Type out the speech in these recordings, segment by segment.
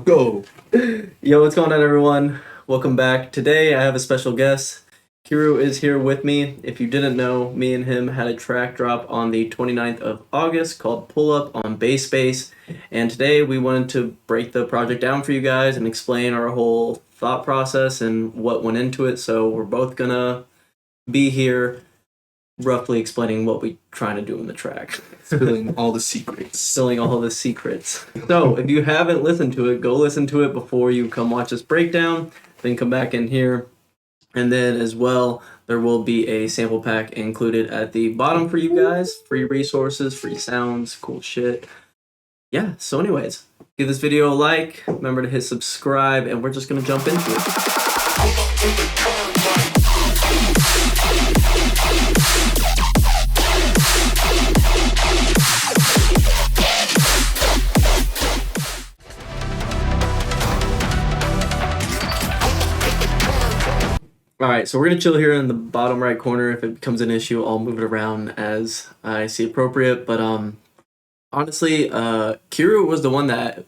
Go. Yo, what's going on, everyone? Welcome back. Today I have a special guest. Keru is here with me. If you didn't know, me and him had a track drop on the 29th of August called Pull Up on Bass Space. And today we wanted to break the project down for you guys and explain our whole thought process and what went into it. So we're both gonna be here roughly explaining what we're trying to do in the track. Spilling all the secrets. Spilling all the secrets. So if you haven't listened to it, go listen to it before you come watch this breakdown. Then come back in here. And then as well, there will be a sample pack included at the bottom for you guys. Free resources, free sounds, cool shit. Yeah, so anyways, give this video a like. Remember to hit subscribe, and we're just going to jump into it. Alright, so we're going to chill here in the bottom right corner. If it becomes an issue, I'll move it around as I see appropriate. But honestly, Keru was the one that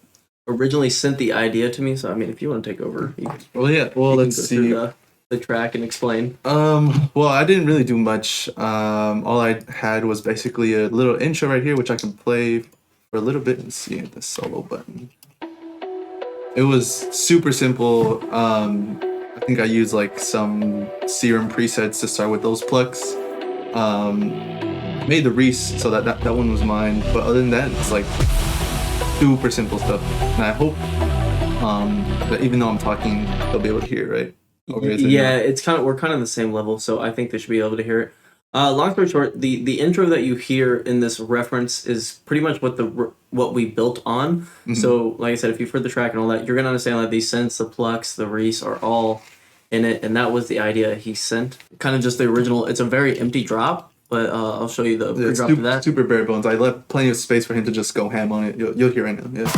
originally sent the idea to me. So, I mean, if you want to take over. Let's see. The track and explain. Well, I didn't really do much. All I had was basically a little intro right here, which I can play for a little bit and see the solo button. It was super simple. I think I used like some serum presets to start with those plucks. Made the Reese, so that one was mine. But other than that, it's like super simple stuff. And I hope that even though I'm talking, they'll be able to hear, right? Yeah, we're kind of the same level, so I think they should be able to hear it. Long story short, the intro that you hear in this reference is pretty much what we built on. Mm-hmm. So, like I said, if you've heard the track and all that, you're gonna understand that these synths, the plucks, the Reese are all in it, and that was the idea he sent. Kind of just the original. It's a very empty drop, but I'll show you the pre-drop of that. Super bare bones. I left plenty of space for him to just go ham on it. You'll hear right now. Yeah.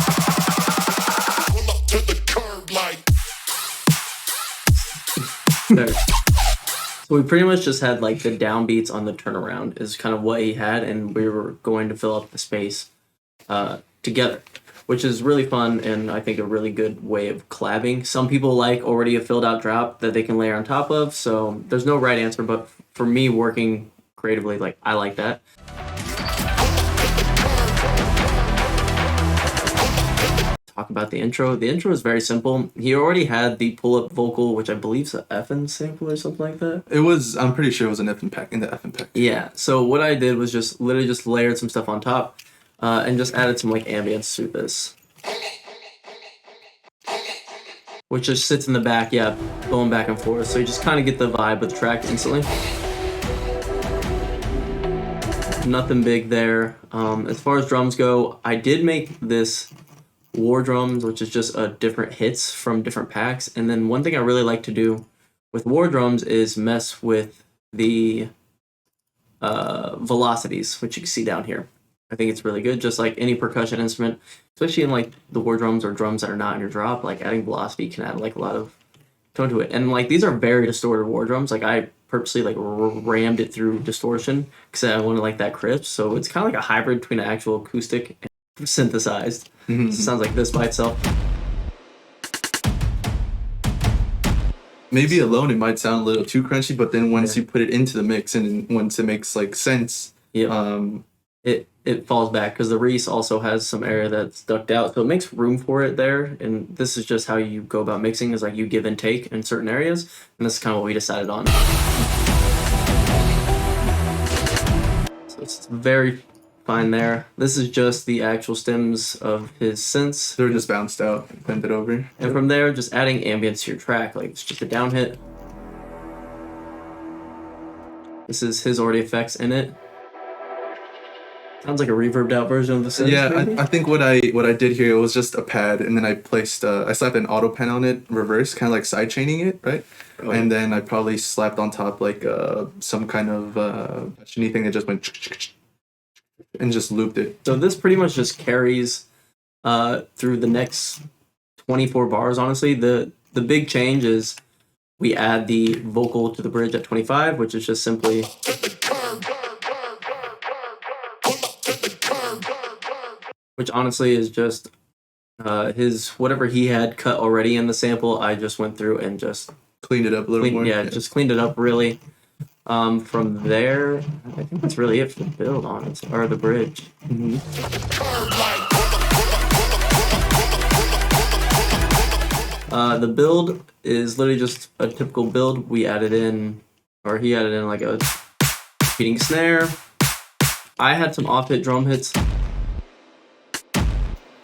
There. So we pretty much just had like the downbeats on the turnaround is kind of what he had, and we were going to fill up the space together, which is really fun and I think a really good way of collabing. Some people like already a filled out drop that they can layer on top of, so there's no right answer, but for me working creatively, like I like that. Talk about the intro. The intro is very simple. He already had the pull-up vocal, which I believe is an FN sample or something like that. I'm pretty sure it was an FN pack, in the FN pack. Yeah, so what I did was just literally just layered some stuff on top and just added some like ambience through this. Which just sits in the back, yeah, going back and forth. So you just kind of get the vibe of the track instantly. Nothing big there. As far as drums go, I did make this war drums, which is just different hits from different packs. And then one thing I really like to do with war drums is mess with the velocities, which you can see down here. I think it's really good, just like any percussion instrument, especially in like the war drums or drums that are not in your drop. Like adding velocity can add like a lot of tone to it. And like these are very distorted war drums. Like I purposely like rammed it through distortion because I wanted like that crisp. So it's kind of like a hybrid between an actual acoustic and synthesized. Mm-hmm. So it sounds like this by itself. Maybe alone it might sound a little too crunchy, but then once you put it into the mix and once it makes like sense, it falls back because the Reese also has some area that's ducked out, so it makes room for it there. And this is just how you go about mixing, is like you give and take in certain areas, and this is kind of what we decided on. So it's very fine there. This is just the actual stems of his synths. They're just bounced out and bent it over. And from there, just adding ambience to your track. Like it's just a down hit. This is his already effects in it. Sounds like a reverbed out version of the synth. Yeah, I think what I did here, it was just a pad, and then I placed I slapped an auto pen on it, reverse, kind of like side chaining it, right? Oh, and then I probably slapped on top like some kind of anything that just went and just looped it. So this pretty much just carries through the next 24 bars. Honestly, the big change is we add the vocal to the bridge at 25, which is just simply. Which honestly is just his whatever he had cut already in the sample, I just went through and just Cleaned it up a little more. just cleaned it up really. From there, I think that's really it for the build, honestly, or the bridge. Mhm. The build is literally just a typical build. We added in, or he added in like a repeating snare. I had some off-hit drum hits,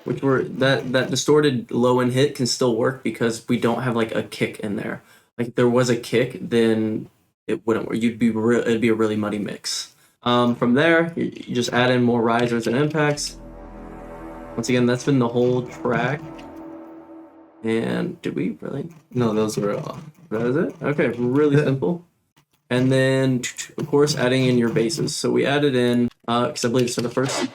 which were that distorted low end hit can still work because we don't have like a kick in there. Like if there was a kick, then it wouldn't work. It'd be a really muddy mix. From there, you just add in more risers and impacts. Once again, that's been the whole track. And did we really? No, those were That is it? Okay, really simple. And then, of course, adding in your basses. So we added in, because I believe it's for the first.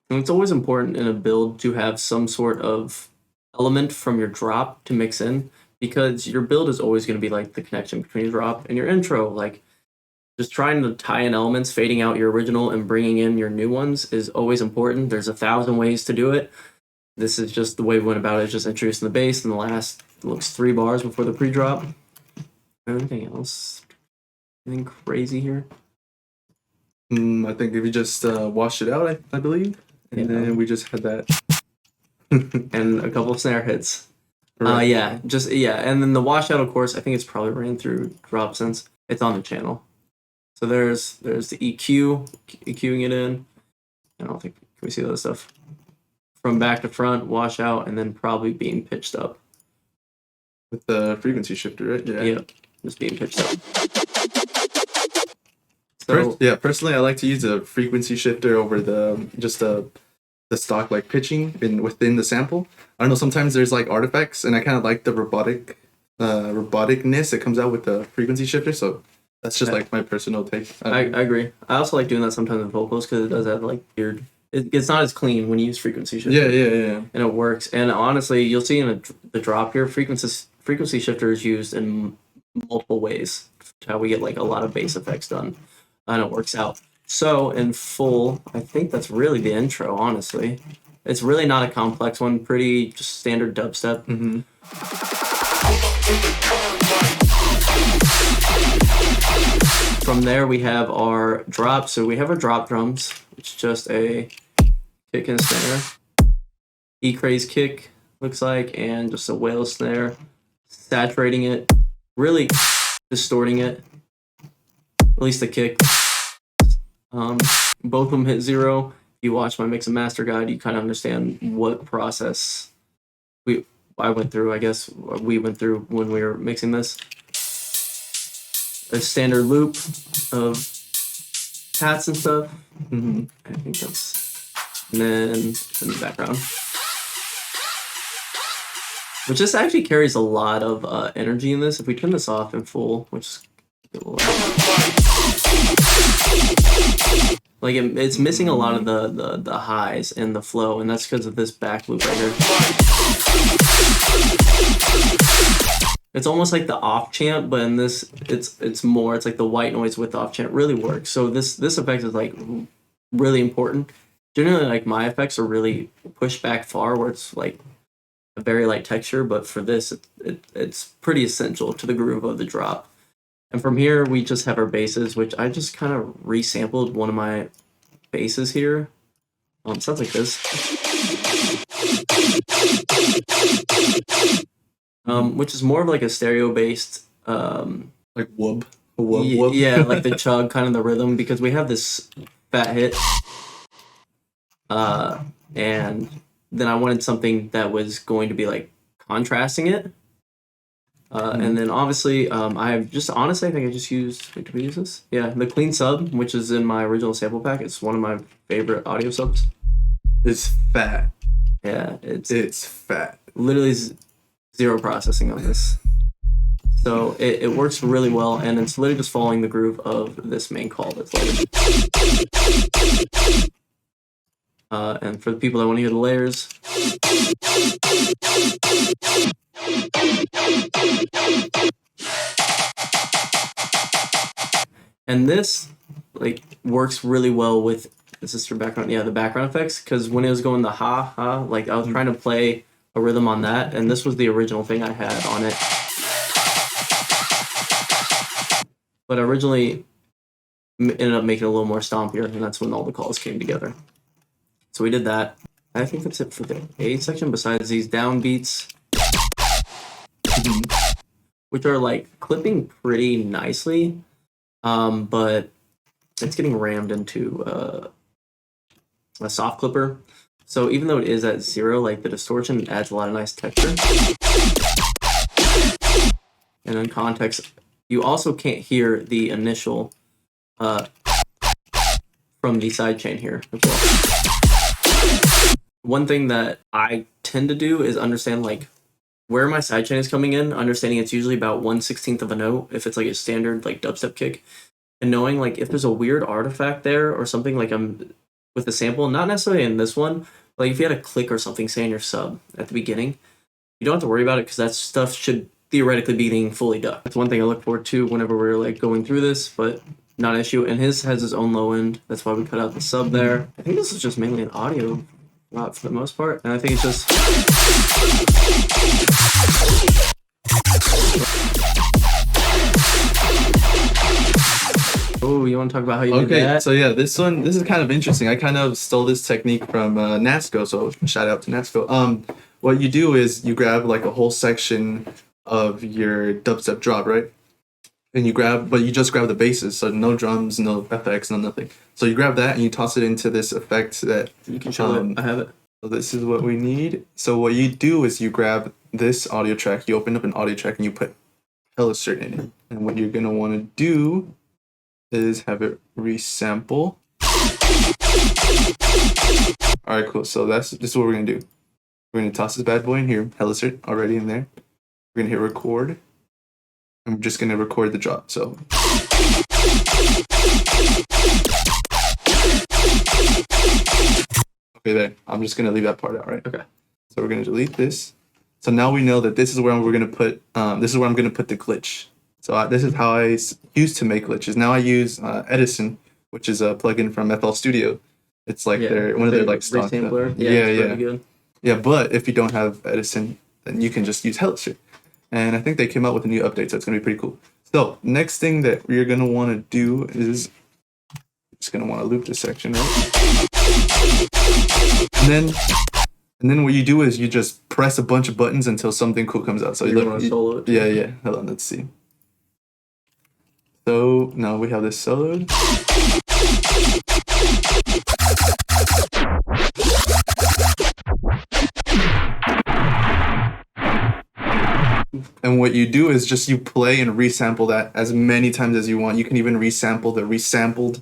And it's always important in a build to have some sort of element from your drop to mix in, because your build is always going to be like the connection between your drop and your intro. Like, just trying to tie in elements, fading out your original and bringing in your new ones is always important. There's 1,000 ways to do it. This is just the way we went about it, just introducing the bass in the last, looks 3 bars before the pre-drop. Anything else? Anything crazy here? I think if you just washed it out, I believe. And then we just had that. And a couple of snare hits. Right. And then the washout, of course, I think it's probably ran through drop since it's on the channel. So there's the EQing it in. I don't think, can we see other stuff? From back to front, washout, and then probably being pitched up. With the frequency shifter, right? Yeah. Yep, just being pitched up. So, Personally, I like to use a frequency shifter over the stock like pitching within the sample. I don't know, sometimes there's like artifacts, and I kind of like the roboticness that comes out with the frequency shifter. So that's just like my personal take. I agree. I also like doing that sometimes with vocals because it does have like weird. It's not as clean when you use frequency shifter. Yeah. And it works. And honestly, you'll see in the drop here, frequency shifter is used in multiple ways. How we get like a lot of bass effects done, and it works out. So in full, I think that's really the intro. Honestly, it's really not a complex one. Pretty just standard dubstep. Mm-hmm. From there, we have our drop. So we have our drop drums. It's just a kick and snare. E-craze kick looks like, and just a whale snare. Saturating it, really distorting it. At least the kick. Both of them hit 0. If you watch my mix and master guide, you kind of understand what process I went through, I guess, we went through when we were mixing this. A standard loop of hats and stuff. Mm-hmm. I think that's... And then in the background. Which just actually carries a lot of energy in this. If we turn this off in full, which is like it's missing a lot of the highs and the flow, and that's because of this back loop right here. It's almost like the off chant, but in this it's like the white noise with off chant really works. So this effect is like really important. Generally, like my effects are really pushed back far, where it's like a very light texture, but for this it's pretty essential to the groove of the drop. And from here, we just have our basses, which I just kind of resampled one of my basses here. Sounds like this. Which is more of like a stereo-based... like whoop. Whoop. Yeah, like the chug, kind of the rhythm, because we have this fat hit. And then I wanted something that was going to be like contrasting it. And then obviously, I think I just used, wait, did we use this? Yeah, the clean sub, which is in my original sample pack. It's one of my favorite audio subs. It's fat. Yeah, it's fat. Literally 0 processing on this. So it works really well, and it's literally just following the groove of this main call that's loaded. And for the people that want to hear the layers, and this like works really well with This is for background. Yeah, the background effects. Because when it was going the ha, like I was trying to play a rhythm on that, and this was the original thing I had on it. But I originally ended up making it a little more stompier, and that's when all the calls came together. So we did that. I think that's it for the A section, besides these downbeats, which are like clipping pretty nicely, but it's getting rammed into a soft clipper. So even though it is at 0, like the distortion adds a lot of nice texture. And in context, you also can't hear the initial from the sidechain here as well. One thing that I tend to do is understand like where my sidechain is coming in, understanding it's usually about 1/16 of a note if it's like a standard like dubstep kick, and knowing like if there's a weird artifact there or something like I'm with the sample, not necessarily in this one, but like if you had a click or something say in your sub at the beginning, you don't have to worry about it because that stuff should theoretically be being fully ducked. That's one thing I look forward to whenever we're like going through this, but not an issue. And his has his own low end. That's why we cut out the sub there. I think this is just mainly an audio lot for the most part. And I think it's just oh, you want to talk about how you did that? So yeah, this is kind of interesting. I kind of stole this technique from Nasco, so shout out to Nasco. What you do is you grab like a whole section of your dubstep drop, right? And but you just grab the basses, so no drums, no FX, no nothing. So you grab that and you toss it into this effect that You can show it. I have it. So this is what we need. So what you do is you grab this audio track, you open up an audio track and you put Hellicert in it. And what you're gonna want to do is have it resample. All right, cool. So this is what we're gonna do. We're gonna toss this bad boy in here, Hellicert already in there. We're gonna hit record. I'm just gonna record the drop. So okay, there. I'm just gonna leave that part out, right? Okay. So we're gonna delete this. So now we know that this is where we're gonna put. This is where I'm gonna put the glitch. So this is how I used to make glitches. Now I use Edison, which is a plugin from FL Studio. It's like one of their like stock. Resampler. Yeah. Good. Yeah, but if you don't have Edison, then you can just use Hellicert. And I think they came out with a new update, so it's gonna be pretty cool. So next thing that you're gonna want to do is just gonna want to loop this section, right? And then what you do is you just press a bunch of buttons until something cool comes out. So you want to solo it? Yeah. Hold on, let's see. So now we have this soloed. And what you do is just you play and resample that as many times as you want. You can even resample the resampled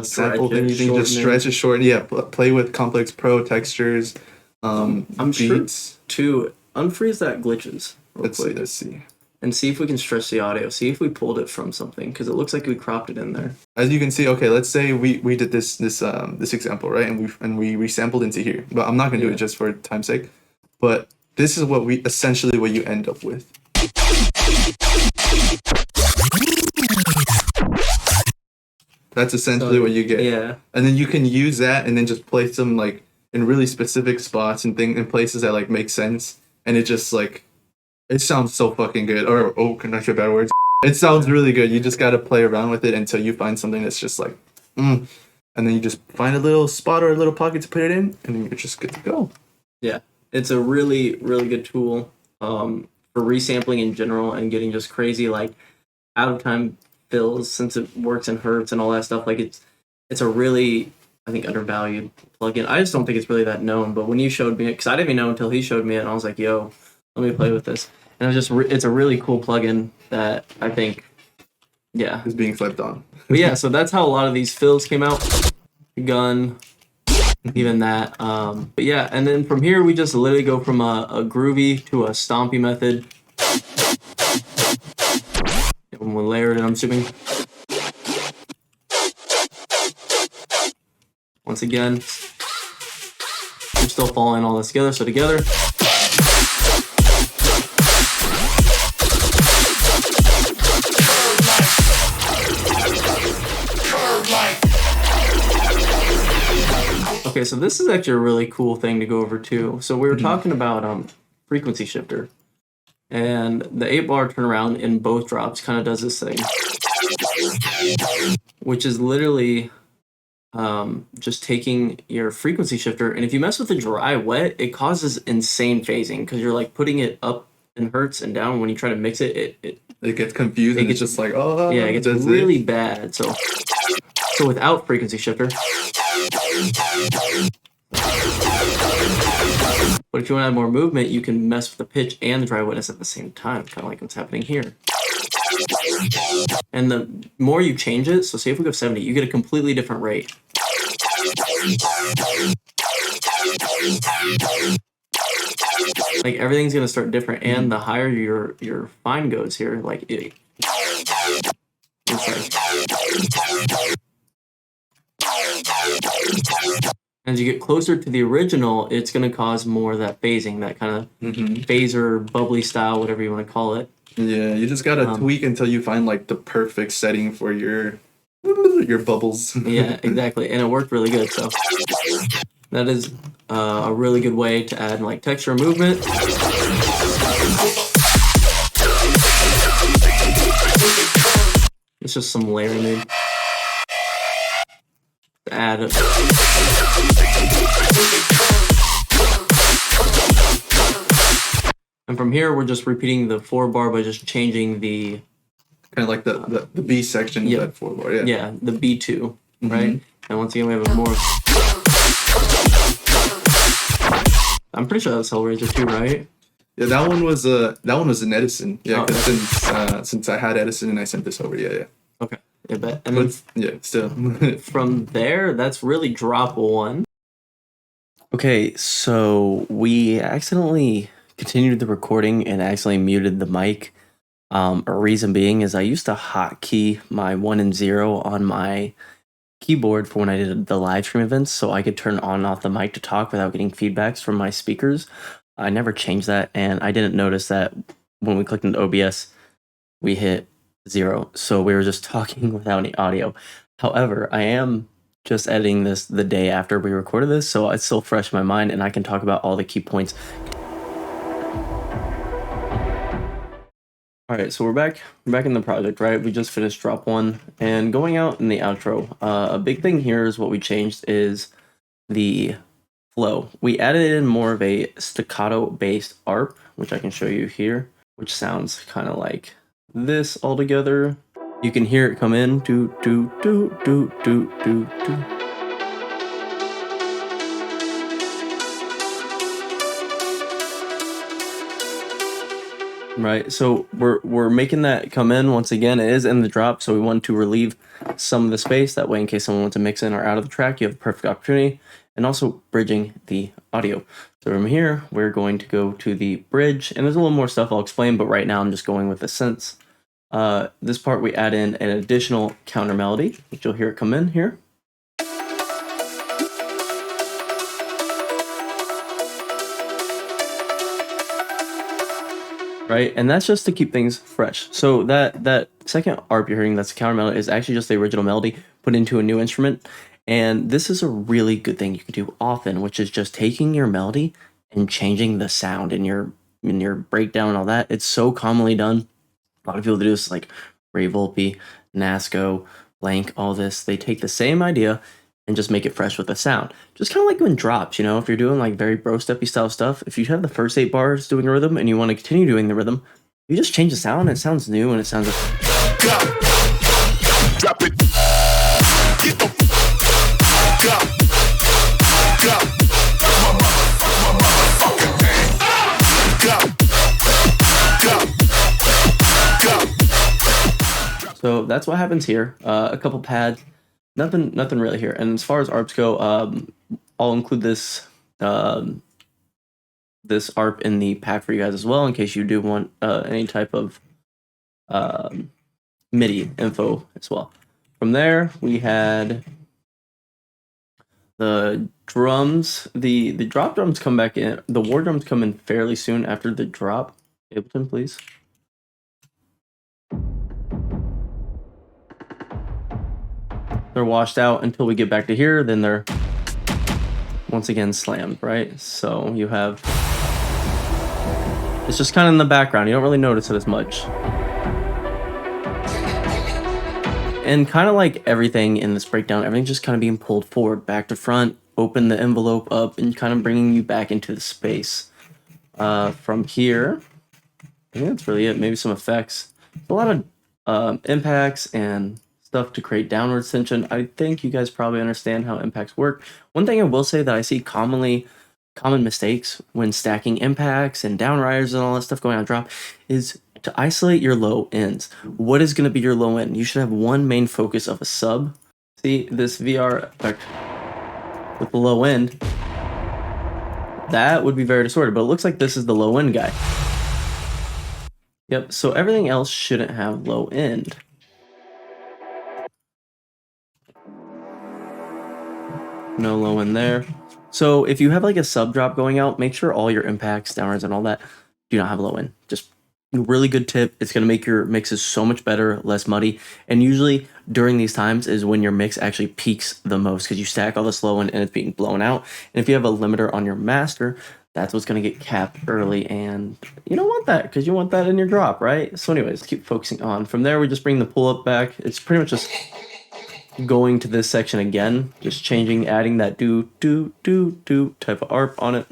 sample thing. You can just stretch it, shorten. Yeah, play with Complex Pro textures. I'm beats. sure to unfreeze that glitches. Let's see. And see if we can stretch the audio. See if we pulled it from something, because it looks like we cropped it in there. As you can see, okay, let's say we did this example, right? And we resampled into here. But I'm not gonna do it just for time's sake. But this is what what you end up with. That's essentially what you get. Yeah. And then you can use that and then just place them like in really specific spots and in places that like make sense. And it just like it sounds so fucking good. Or can I say bad words? It sounds really good. You just gotta play around with it until you find something that's just like And then you just find a little spot or a little pocket to put it in, and then you're just good to go. Yeah. It's a really, really good tool for resampling in general and getting just crazy like out of time fills, since it works in hertz and all that stuff. Like it's a really, I think, undervalued plugin. I just don't think it's really that known. But when you showed me it, because I didn't even know until he showed me it, and I was like, "Yo, let me play with this." And it was just it's a really cool plugin that I think, is being slept on. But yeah, so that's how a lot of these fills came out. Gun, even that. But yeah, and then from here we just literally go from a groovy to a stompy method. When we layered it, I'm assuming. Once again, we're still following all this together. So together. Okay, so this is actually a really cool thing to go over too. So we were talking about frequency shifter, and the 8-bar turnaround in both drops kind of does this thing, which is literally just taking your frequency shifter, and if you mess with the dry wet, it causes insane phasing because you're like putting it up in hertz and down. When you try to mix it, it gets confused and it's just like, oh yeah, it gets really bad. So without frequency shifter, but if you want to add more movement, you can mess with the pitch and the dry wetness at the same time, kind of like what's happening here. And the more you change it, so say if we go 70, you get a completely different rate. Like everything's gonna start different, and the higher your fine goes here, like it's like, as you get closer to the original, it's gonna cause more of that phasing, that kind of phaser, bubbly style, whatever you want to call it. Yeah, you just gotta tweak until you find like the perfect setting for your bubbles. Yeah, exactly, and it worked really good. So that is a really good way to add like texture and movement. It's just some layering in to add it. And from here, we're just repeating the 4-bar by just changing the kind of like the B section of that 4-bar. Yeah. Yeah, the B2, right? And once again, we have a more. I'm pretty sure that's Hellraiser 2, right? Yeah, that one was an Edison. Yeah, because since I had Edison and I sent this over. Yeah. Okay. Yeah, but and then still from there, that's really drop 1. Okay, so we accidentally continued the recording and accidentally muted the mic. A reason being is I used to hotkey my 1 and 0 on my keyboard for when I did the live stream events, so I could turn on and off the mic to talk without getting feedbacks from my speakers. I never changed that, and I didn't notice that when we clicked into OBS, we hit 0. So we were just talking without any audio. However, I am just editing this the day after we recorded this, so it's still fresh in my mind, and I can talk about all the key points. All right, so we're back in the project, right? We just finished drop 1 and going out in the outro. A big thing here is what we changed is the flow. We added in more of a staccato-based ARP, which I can show you here, which sounds kind of like this altogether. You can hear it come in, do, do, do, do, do, do, do. Right, so we're making that come in. Once again, it is in the drop, so we want to relieve some of the space. That way, in case someone wants to mix in or out of the track, you have a perfect opportunity. And also bridging the audio. So from here, we're going to go to the bridge, and there's a little more stuff I'll explain, but right now I'm just going with the synths. This part we add in an additional counter melody, which you'll hear it come in here. Right, and that's just to keep things fresh. So that second ARP you're hearing, that's a counter melody, is actually just the original melody put into a new instrument. And this is a really good thing you can do often, which is just taking your melody and changing the sound in your breakdown and all that. It's so commonly done. A lot of people do this, like Ray Volpe, Nasco, Blank, all this. They take the same idea and just make it fresh with the sound. Just kind of like when drops, you know, if you're doing like very bro steppy style stuff, if you have the first 8 bars doing a rhythm and you want to continue doing the rhythm, you just change the sound and it sounds new and it sounds like, drop it. Get the So that's what happens here. A couple pads, nothing really here. And as far as ARPs go, I'll include this this ARP in the pack for you guys as well, in case you do want any type of MIDI info as well. From there, we had the drums. The drop drums come back in. The war drums come in fairly soon after the drop. Ableton, please. They're washed out until we get back to here. Then they're once again slammed, right? So you have, it's just kind of in the background. You don't really notice it as much. And kind of like everything in this breakdown, everything's just kind of being pulled forward, back to front, open the envelope up, and kind of bringing you back into the space. From here, I think that's really it. Maybe some effects. A lot of impacts and stuff to create downward tension. I think you guys probably understand how impacts work. One thing I will say that I see common mistakes when stacking impacts and downriders and all that stuff going on drop is to isolate your low ends. What is going to be your low end? You should have one main focus of a sub. See this VR effect with the low end, that would be very distorted, but it looks like this is the low end guy. Yep, so everything else shouldn't have low end. No low end there. So if you have like a sub drop going out, make sure all your impacts, downwards, and all that do not have low end. Just a really good tip. It's going to make your mixes so much better, less muddy. And usually during these times is when your mix actually peaks the most because you stack all this low end and it's being blown out. And if you have a limiter on your master, that's what's going to get capped early, and you don't want that because you want that in your drop, right? So anyways, keep focusing on. From there, we just bring the pull-up back. It's pretty much just going to this section again, just changing, adding that do type of ARP on it.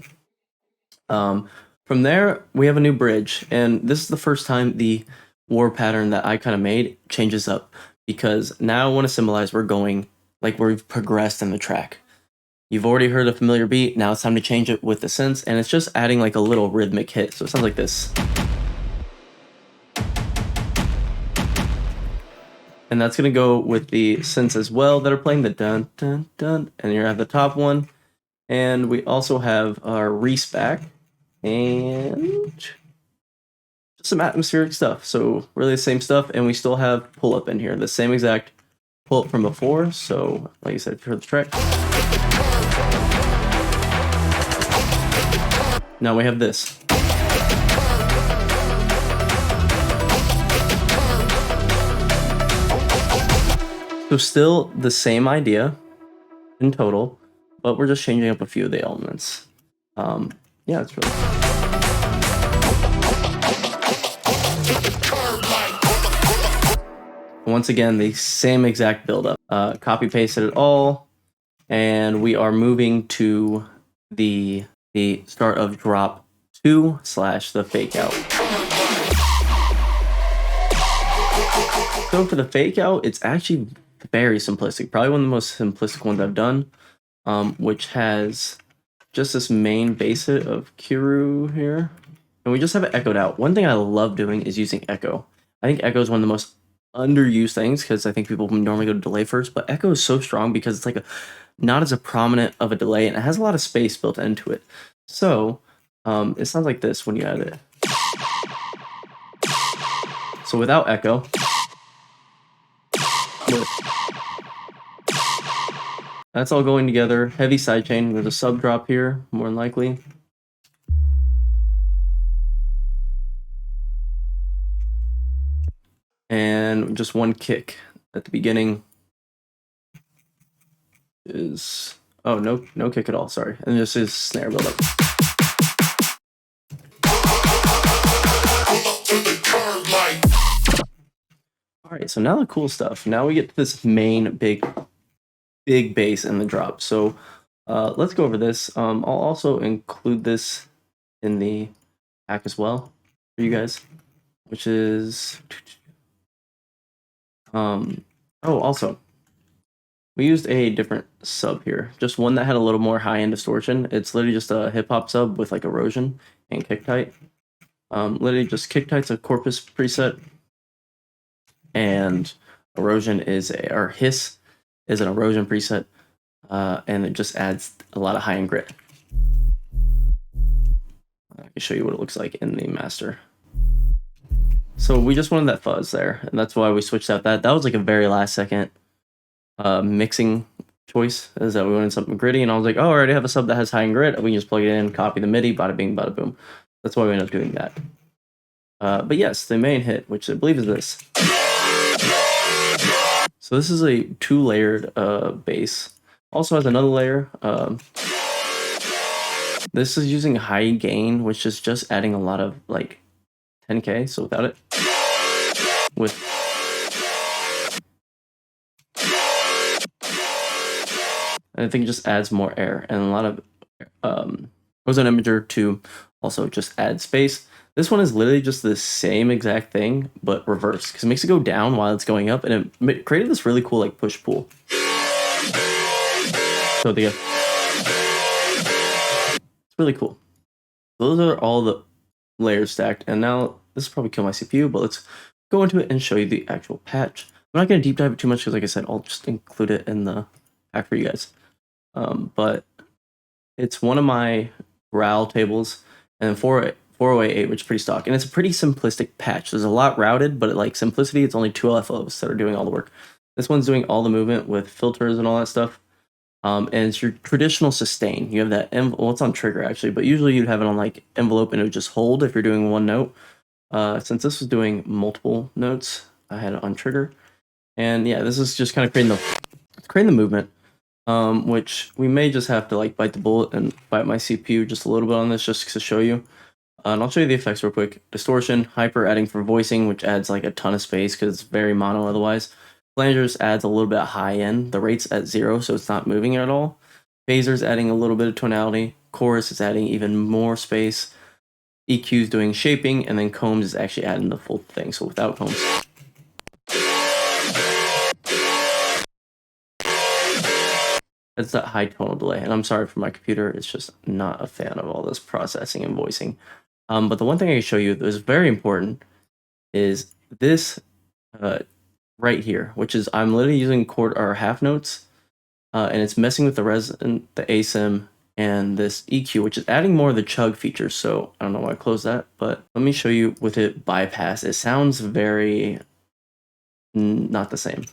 From there, we have a new bridge, and this is the first time the war pattern that I kind of made changes up, because now I want to symbolize we're going, like we've progressed in the track. You've already heard a familiar beat, now it's time to change it with the synths, and it's just adding like a little rhythmic hit, so it sounds like this. And that's going to go with the synths as well that are playing the dun dun dun, and you have the top one, and we also have our Reese back, and just some atmospheric stuff. So really the same stuff, and we still have pull up in here, the same exact pull up from before. So like I said, if you heard the track, now we have this. So still the same idea in total, but we're just changing up a few of the elements. Yeah, it's really cool. Once again, the same exact buildup. Copy pasted it all, and we are moving to the start of drop 2 / the fake out. So for the fake out, it's actually very simplistic. Probably one of the most simplistic ones I've done, which has just this main bass hit of Keru here. And we just have it echoed out. One thing I love doing is using echo. I think echo is one of the most underused things because I think people normally go to delay first, but echo is so strong because it's like not as a prominent of a delay, and it has a lot of space built into it. So it sounds like this when you add it. So without echo, that's all going together. Heavy sidechain. There's a sub drop here, more than likely. And just one kick at the beginning is, oh, no kick at all, sorry. And this is snare buildup. All right, so now the cool stuff. Now we get to this main big bass in the drop. So let's go over this. I'll also include this in the hack as well for you guys, which is also we used a different sub here, just one that had a little more high-end distortion. It's literally just a hip-hop sub with like erosion and kick tight. Literally just kick tight's a corpus preset, and erosion is or hiss is an erosion preset, and it just adds a lot of high-end grit. I can show you what it looks like in the master. So we just wanted that fuzz there, and that's why we switched out that. That was like a very last second mixing choice, is that we wanted something gritty, and I was like, oh, I already have a sub that has high and grit. We can just plug it in, copy the MIDI, bada bing, bada boom. That's why we ended up doing that. But yes, the main hit, which I believe is this. So this is a 2-layered bass. Also has another layer. This is using high gain, which is just adding a lot of like 10K. So without it, with I think it just adds more air and a lot of ozone imager to also just add space. This one is literally just the same exact thing, but reverse, because it makes it go down while it's going up, and it created this really cool like push pull. So it's really cool. Those are all the layers stacked, and now this will probably kill my CPU, but let's go into it and show you the actual patch. I'm not going to deep dive it too much because, like I said, I'll just include it in the pack for you guys. But it's one of my growl tables, and 4088, which is pretty stock, and it's a pretty simplistic patch. There's a lot routed, but like simplicity, it's only 2 LFOs that are doing all the work. This one's doing all the movement with filters and all that stuff. And it's your traditional sustain. You have that, well, it's on trigger actually, but usually you'd have it on like envelope and it would just hold if you're doing one note. Since this was doing multiple notes, I had it on trigger. And yeah, this is just kind of creating the movement, which we may just have to like bite the bullet and bite my CPU just a little bit on this just to show you. And I'll show you the effects real quick. Distortion, hyper adding for voicing, which adds like a ton of space because it's very mono otherwise. Flangers adds a little bit of high end. The rate's at 0, so it's not moving at all. Phasers adding a little bit of tonality. Chorus is adding even more space. EQ's doing shaping, and then combs is actually adding the full thing, so without combs. That's that high tonal delay, and I'm sorry for my computer, it's just not a fan of all this processing and voicing. But the one thing I can show you that is very important is this right here, which is I'm literally using quarter or half notes, and it's messing with the resonant, the asim, and this EQ, which is adding more of the chug features. So I don't know why I closed that, but let me show you with it bypass. It sounds very not the same.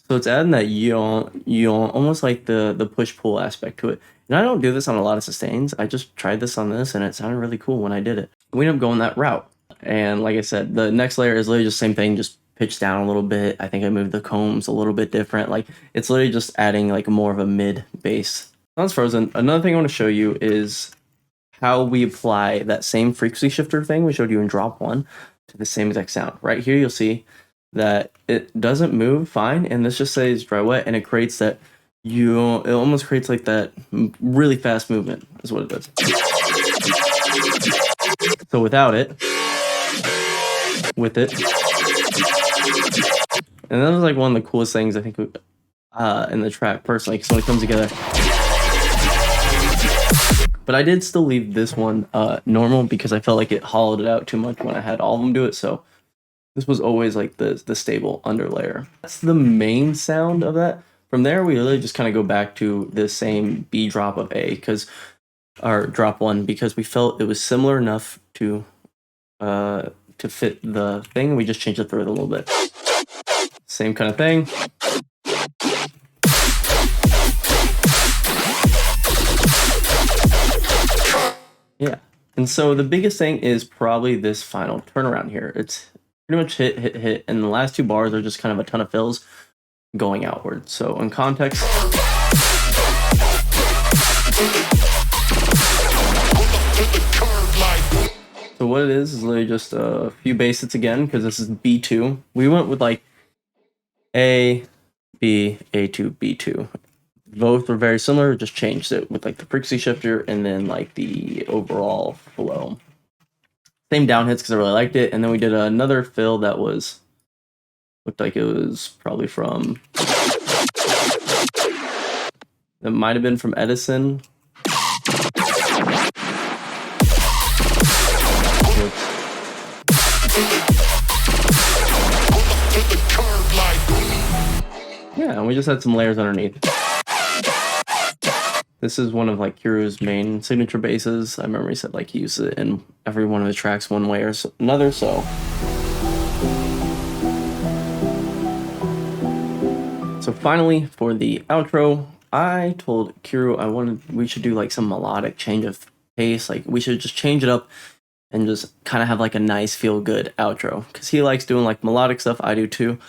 So it's adding that yawn, almost like the push-pull aspect to it. And I don't do this on a lot of sustains. I just tried this on this, and it sounded really cool when I did it. We ended up going that route. And like I said, the next layer is literally just the same thing, just pitched down a little bit. I think I moved the combs a little bit different. Like, it's literally just adding like more of a mid bass. Sounds frozen. Another thing I want to show you is how we apply that same frequency shifter thing we showed you in drop 1 to the same exact sound. Right here, you'll see that it doesn't move fine, and this just says dry wet, and it creates that it almost creates like that really fast movement is what it does. So without it, with it, and that was like one of the coolest things I think in the track personally, because when it comes together. But I did still leave this one normal because I felt like it hollowed it out too much when I had all of them do it. So this was always like the stable underlayer. That's the main sound of that. From there, we really just kind of go back to the same B drop of A, or drop 1, because we felt it was similar enough to fit the thing. We just changed the third a little bit. Same kind of thing. Yeah. And so the biggest thing is probably this final turnaround here. It's pretty much hit, and the last 2 bars are just kind of a ton of fills going outward. So in context, so what it is literally just a few bass hits again, because this is B2. We went with like A, B, A2, B2. Both were very similar, just changed it with like the frequency shifter and then like the overall flow. Same down hits because I really liked it, and then we did another fill that looked like it was probably from, it might have been from Edison. Yeah, and we just had some layers underneath. This is one of like Keru's main signature basses. I remember he said like he used it in every one of his tracks one way or another, so. So finally, for the outro, I told Keru we should do like some melodic change of pace. Like we should just change it up and just kind of have like a nice feel good outro. Cause he likes doing like melodic stuff, I do too.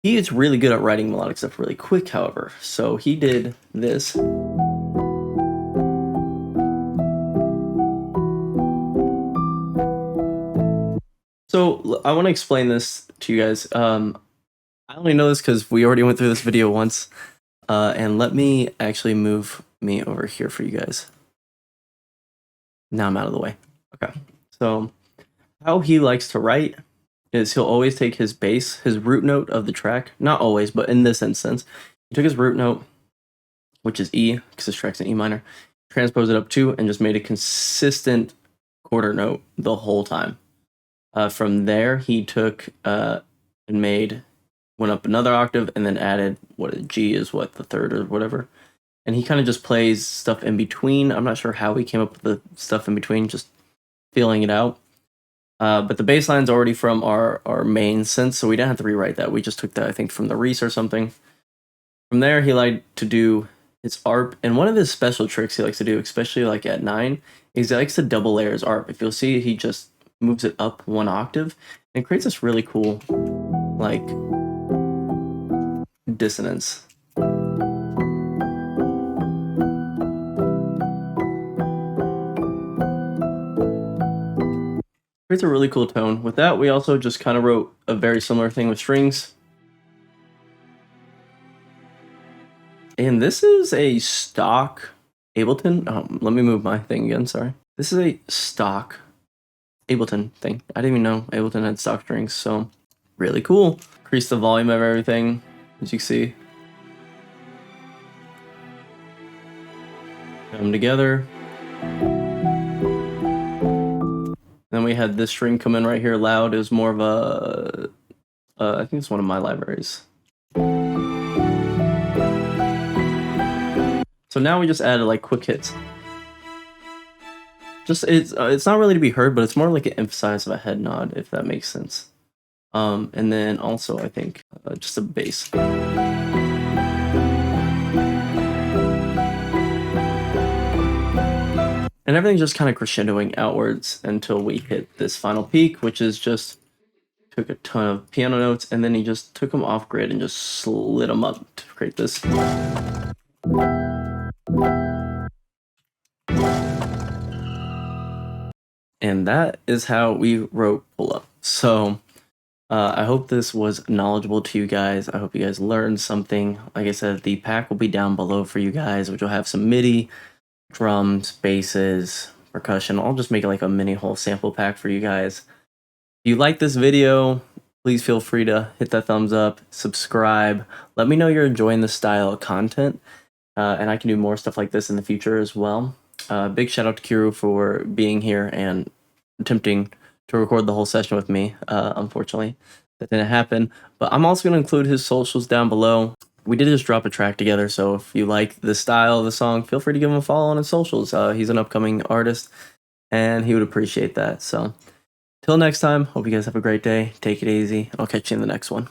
He is really good at writing melodic stuff really quick, however. So he did this. So I want to explain this to you guys. I only know this because we already went through this video once. And let me actually move me over here for you guys. Now I'm out of the way. Okay. So how he likes to write is he'll always take his bass, his root note of the track. Not always, but in this instance, he took his root note, which is E, because this track's in E minor, transposed it up 2, and just made a consistent quarter note the whole time. From there, he took and went up another octave, and then added G is what, the third or whatever. And he kind of just plays stuff in between. I'm not sure how he came up with the stuff in between, just feeling it out. But the bass line's already from our main synth, so we didn't have to rewrite that. We just took that, I think, from the Reese or something. From there, he liked to do his ARP, and one of his special tricks he likes to do, especially like at 9, is he likes to double layer his ARP. If you'll see, he just moves it up 1 octave, and it creates this really cool, like, dissonance. Creates a really cool tone. With that, we also just kind of wrote a very similar thing with strings. And this is a stock Ableton. Let me move my thing again, sorry. This is a stock Ableton thing. I didn't even know Ableton had stock strings, so really cool. Increase the volume of everything, as you can see. Come together. Then we had this string come in right here loud. It was more of a, I think it's one of my libraries. So now we just added like quick hits. Just, it's not really to be heard, but it's more like an emphasize of a head nod, if that makes sense. And then also I think just a bass. And everything's just kind of crescendoing outwards until we hit this final peak, which is just took a ton of piano notes, and then he just took them off grid and just slid them up to create this. And that is how we wrote Pull Up. So I hope this was knowledgeable to you guys. I hope you guys learned something. Like I said, the pack will be down below for you guys, which will have some MIDI, drums, basses, percussion. I'll just make it like a mini whole sample pack for you guys. If you like this video, please feel free to hit that thumbs up, subscribe. Let me know you're enjoying this style of content, and I can do more stuff like this in the future as well. Big shout out to Keru for being here and attempting to record the whole session with me. Unfortunately, that didn't happen, but I'm also going to include his socials down below. We did just drop a track together, so if you like the style of the song, feel free to give him a follow on his socials. He's an upcoming artist, and he would appreciate that. So, till next time, hope you guys have a great day. Take it easy, and I'll catch you in the next one.